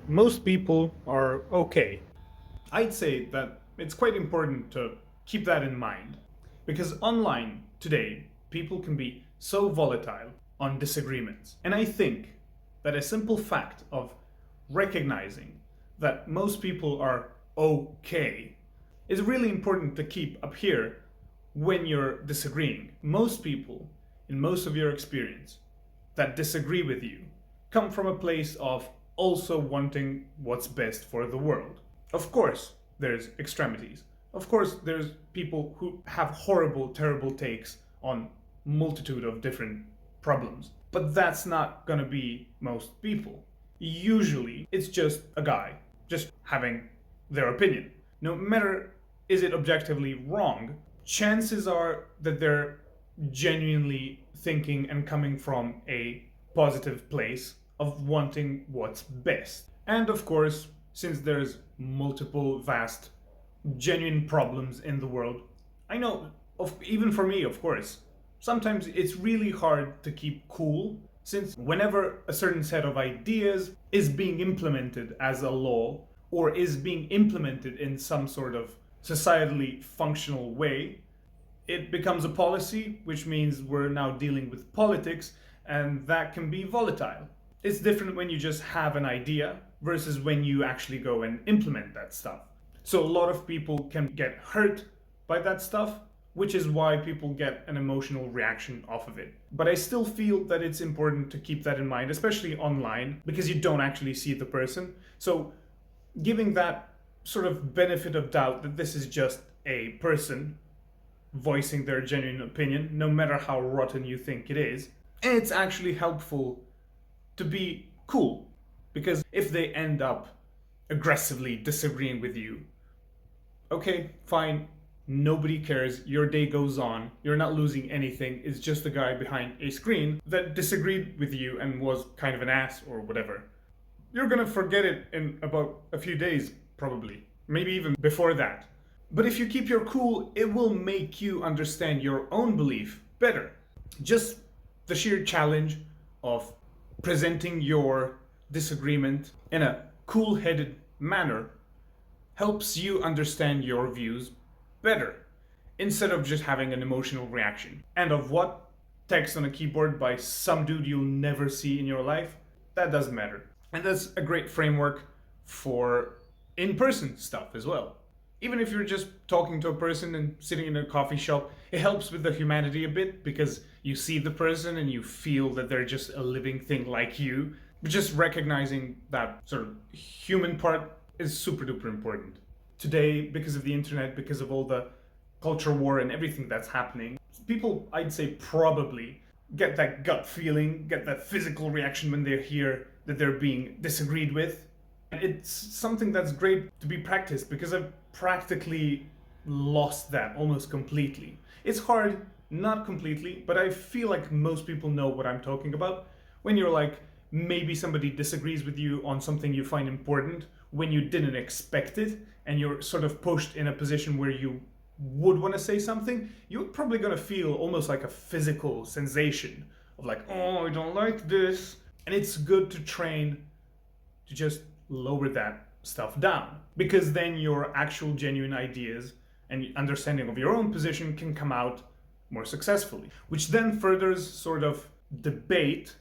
most people are okay. I'd say that it's quite important to keep that in mind because online today, people can be so volatile on disagreements. And I think that a simple fact of recognizing that most people are okay is really important to keep up here when you're disagreeing. Most people, in most of your experience, that disagree with you come from a place of also wanting what's best for the world. Of course, there's extremities. Of course, there's people who have horrible, terrible takes on multitude of different problems. But that's not gonna be most people. Usually, it's just a guy just having their opinion. No matter is it objectively wrong, chances are that they're genuinely thinking and coming from a positive place of wanting what's best. And of course, since there's multiple vast genuine problems in the world, I know of even for me, of course, sometimes it's really hard to keep cool since whenever a certain set of ideas is being implemented as a law or is being implemented in some sort of societally functional way, it becomes a policy, which means we're now dealing with politics, and that can be volatile. It's different when you just have an idea versus when you actually go and implement that stuff. So a lot of people can get hurt by that stuff, which is why people get an emotional reaction off of it. But I still feel that it's important to keep that in mind, especially online, because you don't actually see the person. So giving that sort of benefit of doubt that this is just a person voicing their genuine opinion, no matter how rotten you think it is, it's actually helpful to be cool. Because if they end up aggressively disagreeing with you, okay, fine, nobody cares, your day goes on, you're not losing anything, it's just a guy behind a screen that disagreed with you and was kind of an ass or whatever. You're gonna forget it in about a few days, probably, maybe even before that. But if you keep your cool, it will make you understand your own belief better. Just the sheer challenge of presenting your disagreement in a cool headed manner helps you understand your views better instead of just having an emotional reaction. And of what? Text on a keyboard by some dude you'll never see in your life? That doesn't matter. And that's a great framework for in person stuff as well. Even if you're just talking to a person and sitting in a coffee shop, it helps with the humanity a bit because you see the person and you feel that they're just a living thing like you. But just recognizing that sort of human part is super duper important. Today, because of the internet, because of all the culture war and everything that's happening, people, I'd say, probably get that gut feeling, get that physical reaction when they hear that they're being disagreed with. It's something that's great to be practiced because I've practically lost that almost completely. It's hard, not completely, but I feel like most people know what I'm talking about. When you're like, maybe somebody disagrees with you on something you find important when you didn't expect it, and you're sort of pushed in a position where you would want to say something, you're probably going to feel almost like a physical sensation of like, oh, I don't like this. And it's good to train to just lower that stuff down because then your actual genuine ideas and understanding of your own position can come out more successfully, which then furthers sort of debate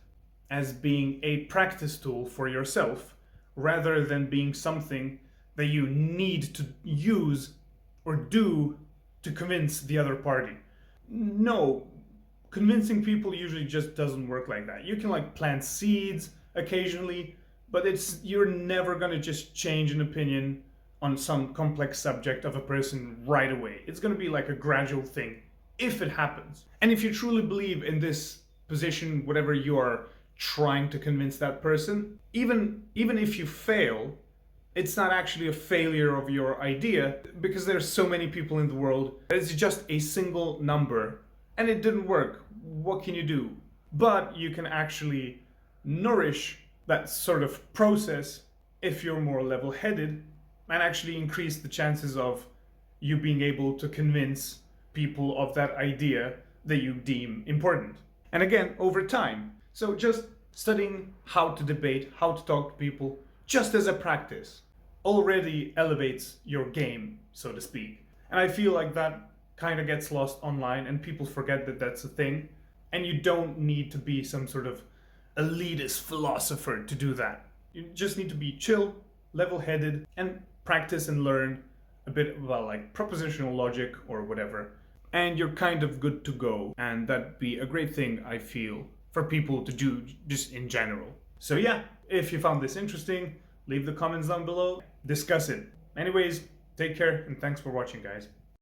as being a practice tool for yourself rather than being something that you need to use or do to convince the other party. No, convincing people usually just doesn't work like that. You can like plant seeds occasionally, but you're never going to just change an opinion on some complex subject of a person right away. It's going to be like a gradual thing if it happens. And if you truly believe in this position, whatever you are trying to convince that person, even if you fail, it's not actually a failure of your idea because there's so many people in the world. It's just a single number and it didn't work. What can you do? But you can actually nourish that sort of process if you're more level-headed and actually increase the chances of you being able to convince people of that idea that you deem important. And again, over time. So just studying how to debate, how to talk to people, just as a practice, already elevates your game, so to speak. And I feel like that kind of gets lost online and people forget that that's a thing. And you don't need to be some sort of elitist philosopher to do that. You just need to be chill, level headed, and practice and learn a bit about like propositional logic or whatever. And you're kind of good to go. And that'd be a great thing, I feel, for people to do just in general. So yeah, if you found this interesting, leave the comments down below, discuss it. Anyways, take care and thanks for watching, guys.